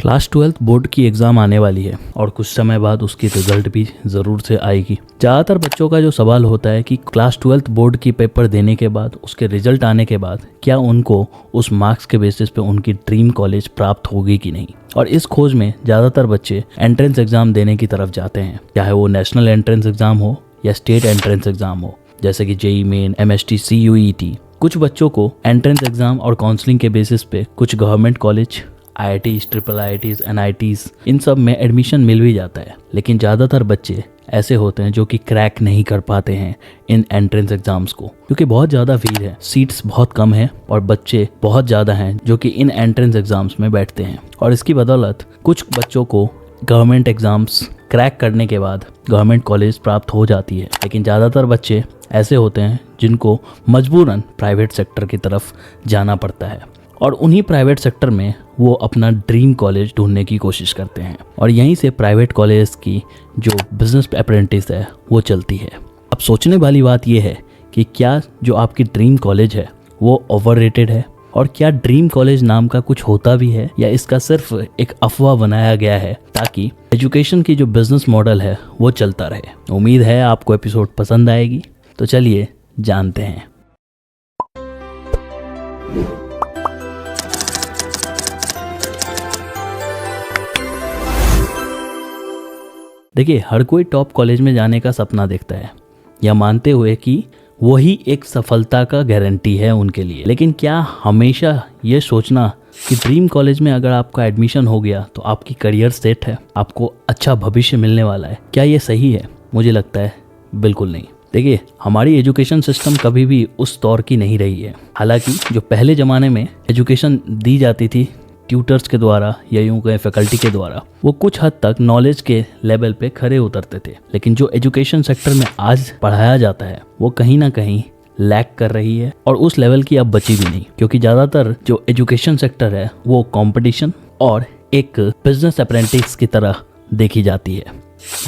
Class 12 board की exam आने वाली है और कुछ समय बाद उसकी रिजल्ट भी ज़रूर से आएगी। ज़्यादातर बच्चों का जो सवाल होता है कि क्लास 12 बोर्ड की पेपर देने के बाद उसके रिजल्ट आने के बाद क्या उनको उस मार्क्स के बेसिस पे उनकी ड्रीम कॉलेज प्राप्त होगी कि नहीं। और इस खोज में ज़्यादातर बच्चे एंट्रेंस एग्ज़ाम देने की तरफ जाते हैं, चाहे वो नेशनल एंट्रेंस एग्ज़ाम हो या स्टेट एंट्रेंस एग्ज़ाम हो, जैसे कि जेईई मेन, एमएसटी, सीयूईटी। कुछ बच्चों को एंट्रेंस एग्ज़ाम और काउंसलिंग के बेसिस पे कुछ government college, IITs, triple IITs, NITs, इन सब में एडमिशन मिल भी जाता है। लेकिन ज़्यादातर बच्चे ऐसे होते हैं जो कि क्रैक नहीं कर पाते हैं इन एंट्रेंस एग्जाम्स को, क्योंकि बहुत ज़्यादा भीड़ है, सीट्स बहुत कम है और बच्चे बहुत ज़्यादा हैं जो कि इन एंट्रेंस एग्जाम्स में बैठते हैं। और इसकी बदौलत कुछ बच्चों को गवर्नमेंट एग्जाम्स क्रैक करने के बाद गवर्नमेंट कॉलेज प्राप्त हो जाती है। लेकिन ज़्यादातर बच्चे ऐसे होते हैं जिनको मजबूरन प्राइवेट सेक्टर की तरफ जाना पड़ता है और उन्हीं प्राइवेट सेक्टर में वो अपना ड्रीम कॉलेज ढूंढने की कोशिश करते हैं और यहीं से प्राइवेट कॉलेज की जो बिजनेस अप्रेंटिस है वो चलती है। अब सोचने वाली बात ये है कि क्या जो आपकी ड्रीम कॉलेज है वो ओवररेटेड है और क्या ड्रीम कॉलेज नाम का कुछ होता भी है या इसका सिर्फ एक अफवाह बनाया गया है ताकि एजुकेशन की जो बिजनेस मॉडल है वो चलता रहे। उम्मीद है आपको एपिसोड पसंद आएगी, तो चलिए जानते हैं। देखिए, हर कोई टॉप कॉलेज में जाने का सपना देखता है, या मानते हुए कि वही एक सफलता का गारंटी है उनके लिए। लेकिन क्या हमेशा ये सोचना कि ड्रीम कॉलेज में अगर आपका एडमिशन हो गया तो आपकी करियर सेट है, आपको अच्छा भविष्य मिलने वाला है, क्या ये सही है? मुझे लगता है बिल्कुल नहीं। देखिए, हमारी एजुकेशन सिस्टम कभी भी उस दौर की नहीं रही है। हालांकि जो पहले ज़माने में एजुकेशन दी जाती थी ट्यूटर्स के द्वारा या यूं कहें फैकल्टी के द्वारा, वो कुछ हद तक नॉलेज के लेवल पे खरे उतरते थे। लेकिन जो एजुकेशन सेक्टर में आज पढ़ाया जाता है वो कहीं ना कहीं लैक कर रही है और उस लेवल की अब बची भी नहीं, क्योंकि ज़्यादातर जो एजुकेशन सेक्टर है वो कंपटीशन और एक बिजनेस अप्रेंटिस की तरह देखी जाती है,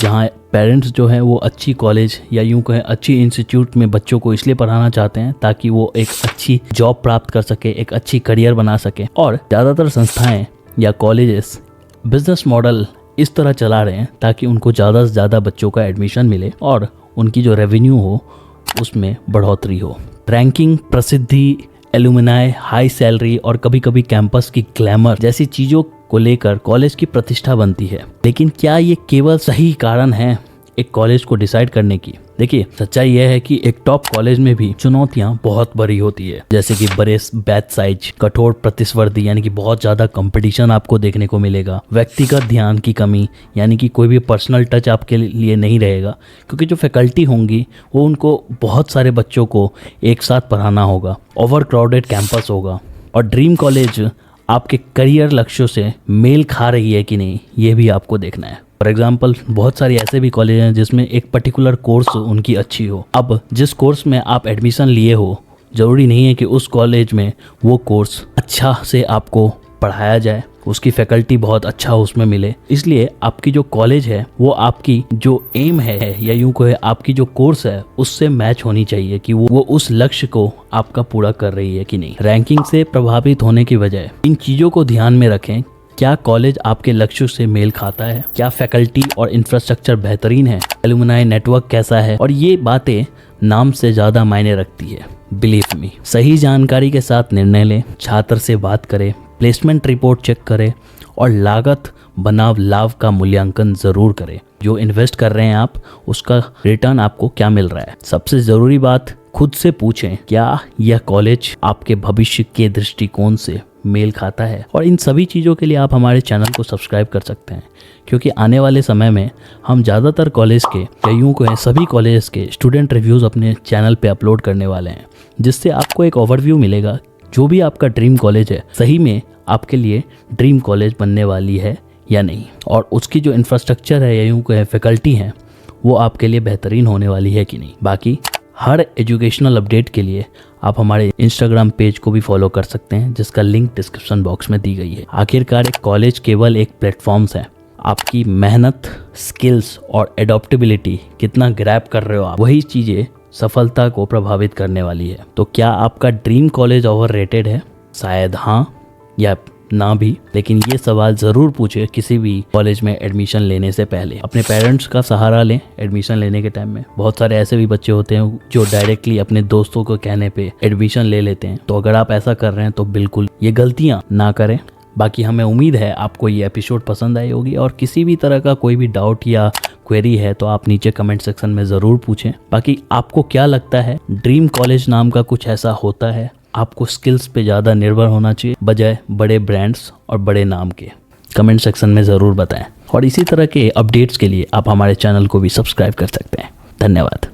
जहाँ पेरेंट्स जो है वो अच्छी कॉलेज या यूं कहें अच्छी इंस्टीट्यूट में बच्चों को इसलिए पढ़ाना चाहते हैं ताकि वो एक अच्छी जॉब प्राप्त कर सके, एक अच्छी करियर बना सके। और ज़्यादातर संस्थाएं या कॉलेजेस बिजनेस मॉडल इस तरह चला रहे हैं ताकि उनको ज़्यादा से ज़्यादा बच्चों का एडमिशन मिले और उनकी जो रेवेन्यू हो उसमें बढ़ोतरी हो। रैंकिंग, प्रसिद्धि, एलुमनाई, हाई सैलरी और कभी कभी कैंपस की ग्लैमर जैसी चीज़ों को लेकर कॉलेज की प्रतिष्ठा बनती है। लेकिन क्या ये केवल सही कारण है एक कॉलेज को डिसाइड करने की? देखिए, सच्चाई यह है कि एक टॉप कॉलेज में भी चुनौतियां बहुत बड़ी होती है, जैसे कि बड़े बैच साइज, कठोर प्रतिस्पर्धी यानी कि बहुत ज़्यादा कंपटीशन आपको देखने को मिलेगा, व्यक्तिगत ध्यान की कमी यानी कि कोई भी पर्सनल टच आपके लिए नहीं रहेगा, क्योंकि जो फैकल्टी होंगी वो उनको बहुत सारे बच्चों को एक साथ पढ़ाना होगा, ओवर क्राउडेड कैंपस होगा। और ड्रीम कॉलेज आपके करियर लक्ष्यों से मेल खा रही है कि नहीं, ये भी आपको देखना है। फॉर एग्जाम्पल, बहुत सारे ऐसे भी कॉलेज हैं जिसमें एक पर्टिकुलर कोर्स उनकी अच्छी हो। अब जिस कोर्स में आप एडमिशन लिए हो, ज़रूरी नहीं है कि उस कॉलेज में वो कोर्स अच्छा से आपको पढ़ाया जाए, उसकी फैकल्टी बहुत अच्छा उसमें मिले। इसलिए आपकी जो कॉलेज है वो आपकी जो एम है या यूं कहे आपकी जो कोर्स है उससे मैच होनी चाहिए कि वो उस लक्ष्य को आपका पूरा कर रही है कि नहीं। रैंकिंग से प्रभावित होने की बजाय इन चीज़ों को ध्यान में रखें। क्या कॉलेज आपके लक्ष्यों से मेल खाता है? क्या फैकल्टी और इंफ्रास्ट्रक्चर बेहतरीन है? एलुमनाई नेटवर्क कैसा है? और ये बातें नाम से ज़्यादा मायने रखती है। बिलीव मी, सही जानकारी के साथ निर्णय लें, छात्र से बात करें, प्लेसमेंट रिपोर्ट चेक करें और लागत बनाम लाभ का मूल्यांकन ज़रूर करें। जो इन्वेस्ट कर रहे हैं आप, उसका रिटर्न आपको क्या मिल रहा है। सबसे ज़रूरी बात, खुद से पूछें क्या यह कॉलेज आपके भविष्य के दृष्टिकोण से मेल खाता है। और इन सभी चीज़ों के लिए आप हमारे चैनल को सब्सक्राइब कर सकते हैं, क्योंकि आने वाले समय में हम ज़्यादातर कॉलेज के या यूँ कहें सभी कॉलेज के स्टूडेंट रिव्यूज़ अपने चैनल पे अपलोड करने वाले हैं, जिससे आपको एक ओवरव्यू मिलेगा जो भी आपका ड्रीम कॉलेज है सही में आपके लिए ड्रीम कॉलेज बनने वाली है या नहीं, और उसकी जो इंफ्रास्ट्रक्चर है या यूँ कहें फैकल्टी हैं वो आपके लिए बेहतरीन होने वाली है कि नहीं। बाकी हर एजुकेशनल अपडेट के लिए आप हमारे इंस्टाग्राम पेज को भी फॉलो कर सकते हैं, जिसका लिंक डिस्क्रिप्शन बॉक्स में दी गई है। आखिरकार एक कॉलेज केवल एक प्लेटफॉर्म्स है, आपकी मेहनत, स्किल्स और एडॉप्टेबिलिटी कितना ग्रैब कर रहे हो आप, वही चीज़ें सफलता को प्रभावित करने वाली है। तो क्या आपका ड्रीम कॉलेज ओवररेटेड है? शायद हाँ, या ना भी, लेकिन ये सवाल ज़रूर पूछे किसी भी कॉलेज में एडमिशन लेने से पहले। अपने पेरेंट्स का सहारा लें एडमिशन लेने के टाइम में। बहुत सारे ऐसे भी बच्चे होते हैं जो डायरेक्टली अपने दोस्तों को कहने पे एडमिशन ले लेते हैं। तो अगर आप ऐसा कर रहे हैं तो बिल्कुल ये गलतियां ना करें। बाकी हमें उम्मीद है आपको ये एपिसोड पसंद आई होगी, और किसी भी तरह का कोई भी डाउट या क्वेरी है तो आप नीचे कमेंट सेक्शन में ज़रूर पूछें। बाकी आपको क्या लगता है, ड्रीम कॉलेज नाम का कुछ ऐसा होता है? आपको स्किल्स पे ज़्यादा निर्भर होना चाहिए बजाय बड़े ब्रांड्स और बड़े नाम के? कमेंट सेक्शन में ज़रूर बताएं। और इसी तरह के अपडेट्स के लिए आप हमारे चैनल को भी सब्सक्राइब कर सकते हैं। धन्यवाद।